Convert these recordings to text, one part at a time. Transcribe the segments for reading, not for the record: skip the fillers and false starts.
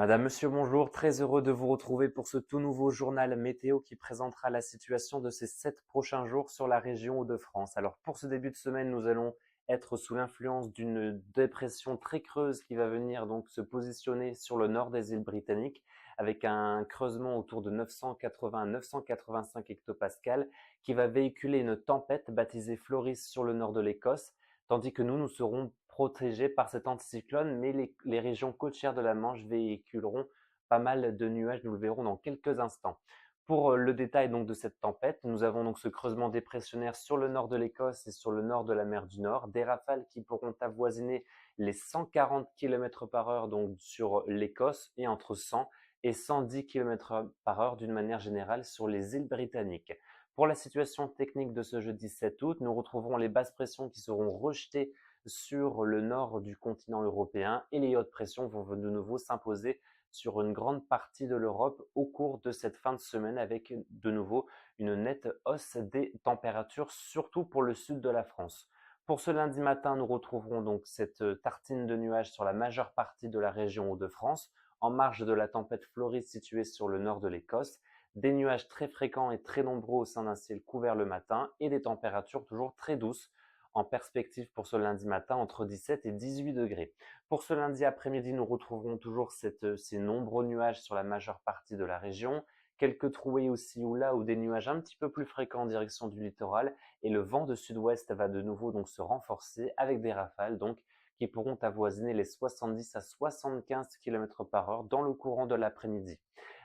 Madame, Monsieur, bonjour. Très heureux de vous retrouver pour ce tout nouveau journal météo qui présentera la situation de ces 7 prochains jours sur la région Hauts-de-France. Alors, pour ce début de semaine, nous allons être sous l'influence d'une dépression très creuse qui va venir donc se positionner sur le nord des îles britanniques avec un creusement autour de 980 à 985 hectopascales qui va véhiculer une tempête baptisée Floris sur le nord de l'Écosse, tandis que nous serons protégés par cet anticyclone, mais les régions côtières de la Manche véhiculeront pas mal de nuages, nous le verrons dans quelques instants. Pour le détail donc de cette tempête, nous avons donc ce creusement dépressionnaire sur le nord de l'Écosse et sur le nord de la mer du Nord, des rafales qui pourront avoisiner les 140 km par heure donc sur l'Écosse et entre 100 et 110 km par heure d'une manière générale sur les îles britanniques. Pour la situation technique de ce jeudi 7 août, nous retrouverons les basses pressions qui seront rejetées sur le nord du continent européen et les hautes pressions vont de nouveau s'imposer sur une grande partie de l'Europe au cours de cette fin de semaine avec de nouveau une nette hausse des températures, surtout pour le sud de la France. Pour ce lundi matin, nous retrouverons donc cette tartine de nuages sur la majeure partie de la région Hauts-de-France, en marge de la tempête Floris située sur le nord de l'Écosse, des nuages très fréquents et très nombreux au sein d'un ciel couvert le matin et des températures toujours très douces en perspective pour ce lundi matin entre 17 et 18 degrés. Pour ce lundi après-midi, nous retrouverons toujours ces nombreux nuages sur la majeure partie de la région, quelques trouées aussi ou là ou des nuages un petit peu plus fréquents en direction du littoral et le vent de sud-ouest va de nouveau donc se renforcer avec des rafales donc qui pourront avoisiner les 70 à 75 km par heure dans le courant de l'après-midi.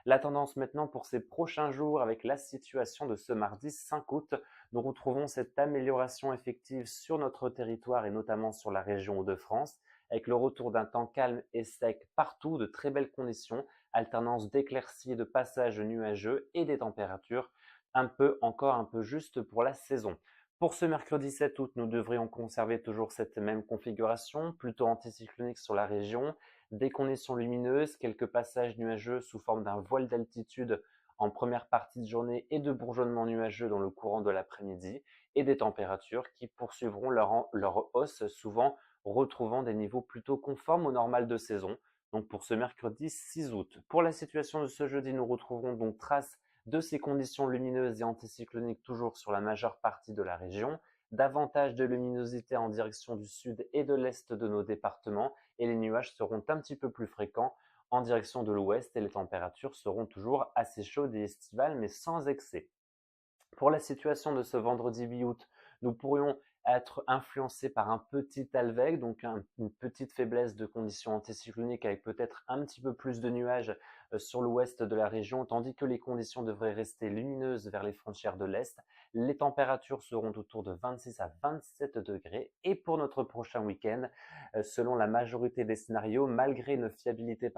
La tendance maintenant pour ces prochains jours avec la situation de ce mardi 5 août, nous retrouvons cette amélioration effective sur notre territoire et notamment sur la région Hauts-de-France, avec le retour d'un temps calme et sec partout, de très belles conditions, alternance d'éclaircies et de passages nuageux et des températures encore un peu juste pour la saison. Pour ce mercredi 7 août, nous devrions conserver toujours cette même configuration, plutôt anticyclonique sur la région, des conditions lumineuses, quelques passages nuageux sous forme d'un voile d'altitude en première partie de journée et de bourgeonnements nuageux dans le courant de l'après-midi et des températures qui poursuivront leur hausse, souvent retrouvant des niveaux plutôt conformes au normal de saison. Donc pour ce mercredi 6 août. Pour la situation de ce jeudi, nous retrouverons donc trace de ces conditions lumineuses et anticycloniques toujours sur la majeure partie de la région, davantage de luminosité en direction du sud et de l'est de nos départements et les nuages seront un petit peu plus fréquents en direction de l'ouest et les températures seront toujours assez chaudes et estivales mais sans excès. Pour la situation de ce vendredi 8 août, nous pourrions être influencés par un petit Alveg, donc une petite faiblesse de conditions anticycloniques avec peut-être un petit peu plus de nuages sur l'ouest de la région, tandis que les conditions devraient rester lumineuses vers les frontières de l'Est. Les températures seront autour de 26 à 27 degrés. Et pour notre prochain week-end, selon la majorité des scénarios, malgré une fiabilité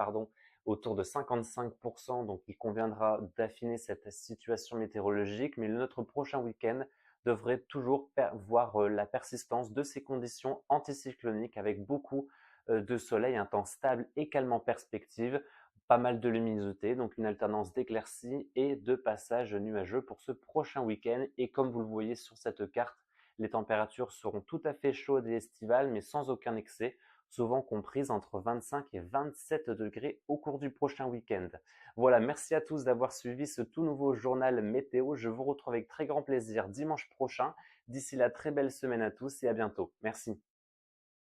autour de 55%, donc il conviendra d'affiner cette situation météorologique, mais notre prochain week-end devrait toujours voir la persistance de ces conditions anticycloniques avec beaucoup de soleil, un temps stable et calme en perspective, pas mal de luminosité, donc une alternance d'éclaircies et de passages nuageux pour ce prochain week-end. Et comme vous le voyez sur cette carte, les températures seront tout à fait chaudes et estivales, mais sans aucun excès, souvent comprises entre 25 et 27 degrés au cours du prochain week-end. Voilà, merci à tous d'avoir suivi ce tout nouveau journal météo. Je vous retrouve avec très grand plaisir dimanche prochain. D'ici là, très belle semaine à tous et à bientôt. Merci.